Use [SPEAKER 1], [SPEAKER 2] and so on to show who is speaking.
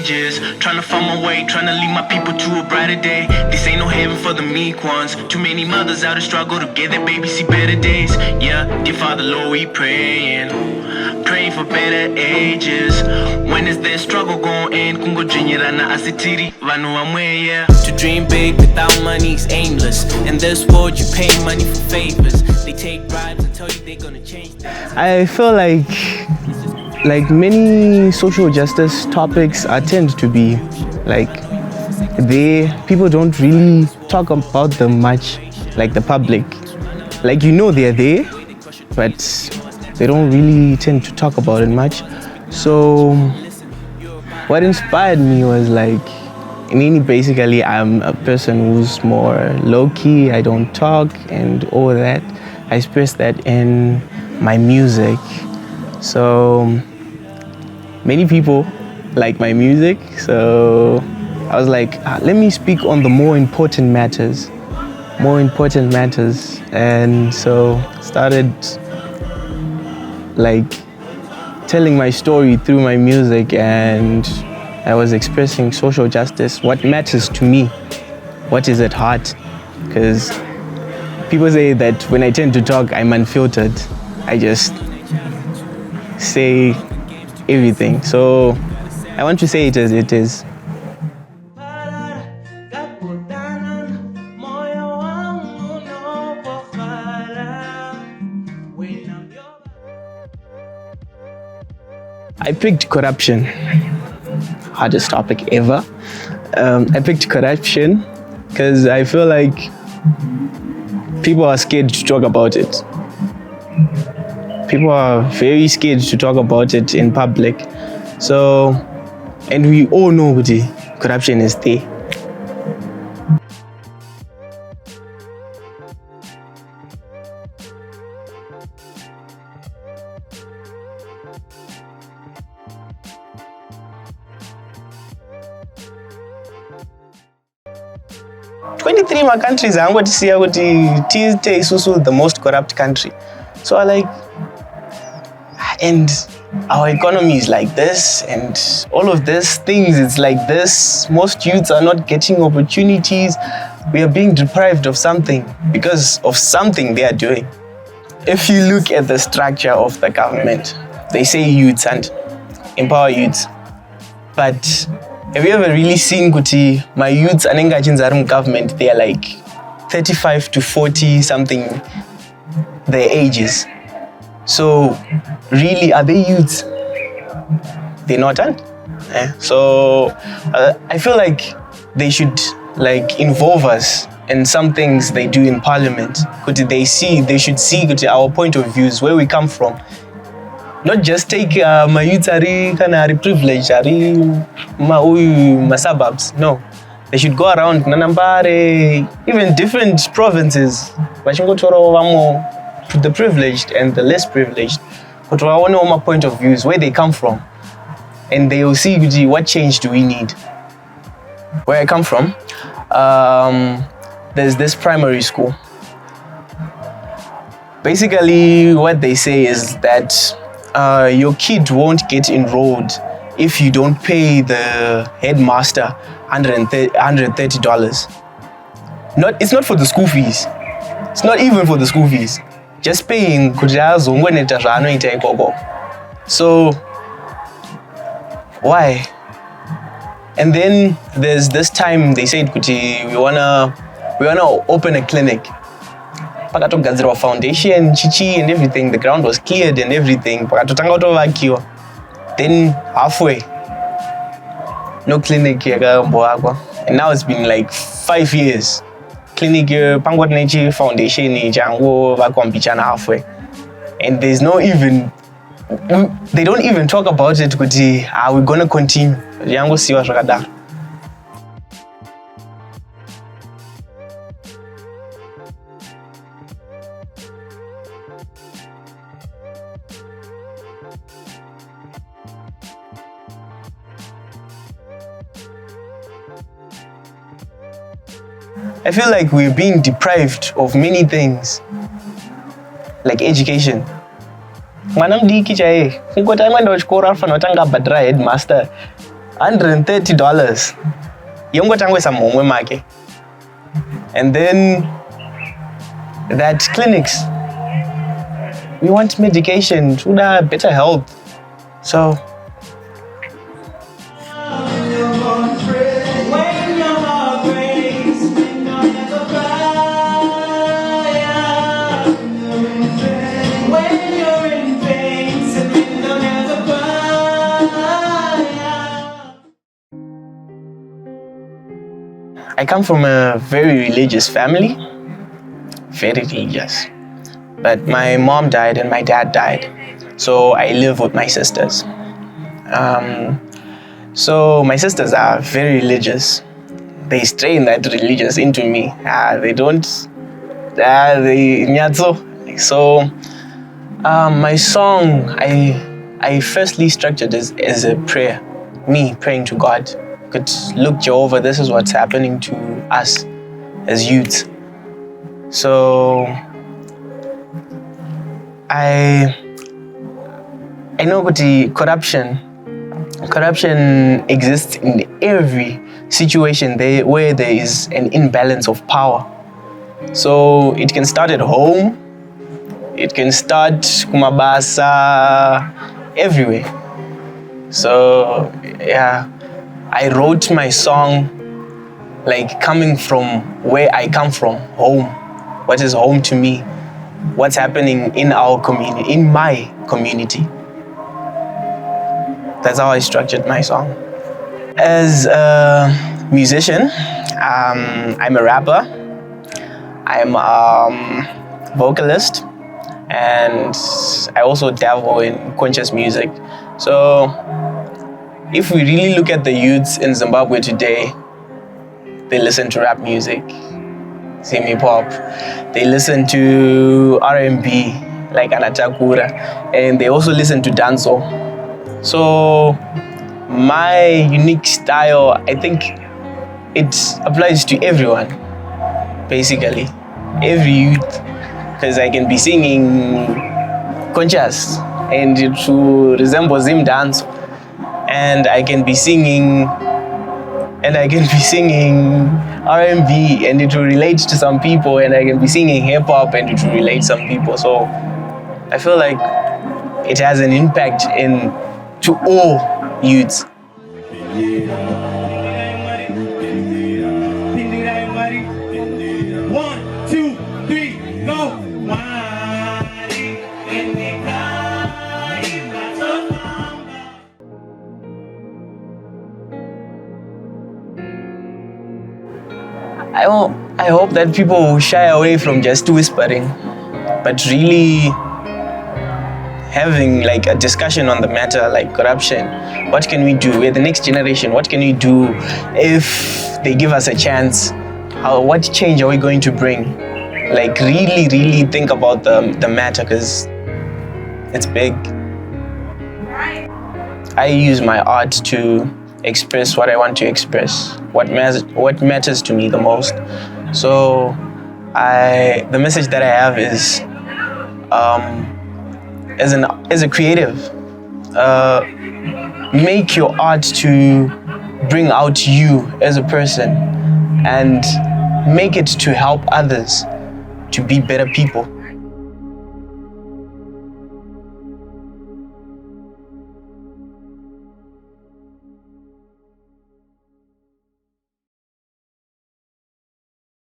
[SPEAKER 1] ages. Trying to find my way, trying to lead my people to a brighter day. This ain't no heaven for the meek ones. Too many mothers out of struggle to get their babies see better days. Yeah, dear Father, Lord, we praying for better ages. When is this struggle gonna end? Kungo jinyirana asitiri vanu vamwe, yeah. To dream big without money is aimless. In this world you pay money for favors. They take bribes and tell you they're gonna change things.
[SPEAKER 2] I feel like many social justice topics tend to be people don't really talk about them much, like the public. Like, they're there, but they don't really tend to talk about it much. So what inspired me was basically I'm a person who's more low-key, I don't talk and all that. I express that in my music. So many people like my music, so I was like, let me speak on the more important matters. And so started telling my story through my music, and I was expressing social justice, what matters to me, what is at heart. Because people say that when I tend to talk, I'm unfiltered. I just say everything. So I want to say it as it is. I picked corruption, hardest topic ever. I picked corruption because I feel like people are scared to talk about it. People are very scared to talk about it in public. So, and we all know the corruption is there. My countries are going to see the most corrupt country. So and our economy is like this, and all of these things, it's like this. Most youths are not getting opportunities. We are being deprived of something because of something they are doing. If you look at the structure of the government, they say youths and empower youths. But have you ever really seen my youths and engaging government? They are 35 to 40 something their ages. So really, are they youths? They're not. So I feel like they should involve us in some things they do in parliament. They should see our point of views, where we come from. Not just take my youth are privileged, my suburbs. No, they should go around Nanambare, even different provinces. The privileged and the less privileged. But I want to know my point of views, where they come from, and they will see what change do we need. Where I come from, there's this primary school. Basically, what they say is that your kid won't get enrolled if you don't pay the headmaster $130. It's not for the school fees. It's not even for the school fees. Just paying so why? And then there's this time they said we wanna open a clinic. Pakatogadzirwa foundation, chichi and everything. The ground was cleared and everything. Then halfway, no clinic and now it's been 5 years. Clinic Pangwatnechi foundation halfway. And there's no even, they don't even talk about it. Are we gonna continue? I feel like we're being deprived of many things, like education. Headmaster $130. Yongotangwesa momwe make. And then that clinics. We want medication, better health. So I come from a very religious family, very religious. But my mom died and my dad died, so I live with my sisters. So my sisters are very religious. They strain that religious into me. They don't. So my song, I firstly structured as a prayer, me praying to God. Could look, Jehovah, this is what's happening to us as youth. So I know that corruption exists in every situation where there is an imbalance of power. So it can start at home, it can start kumabasa, everywhere. So yeah, I wrote my song like coming from where I come from, home. What is home to me? What's happening in our community, in my community. That's how I structured my song. As a musician, I'm a rapper, I'm a vocalist, and I also dabble in conscious music. So if we really look at the youths in Zimbabwe today, they listen to rap music, hip hop, they listen to R&B like Anatakura, and they also listen to dancehall. So my unique style, I think it applies to everyone, basically, every youth, because I can be singing conscious and it will resemble Zim dance, and I can be singing R&B and it will relate to some people, and I can be singing hip hop and it will relate to some people. So I feel like it has an impact to all youths. I hope that people will shy away from just whispering, but really having like a discussion on the matter, like corruption. What can we do? We're the next generation. What can we do if they give us a chance? What change are we going to bring? Like really, really think about the matter, because it's big. I use my art to express what I want to express, what matters to me the most. So the message that I have is, as a creative, make your art to bring out you as a person and make it to help others to be better people.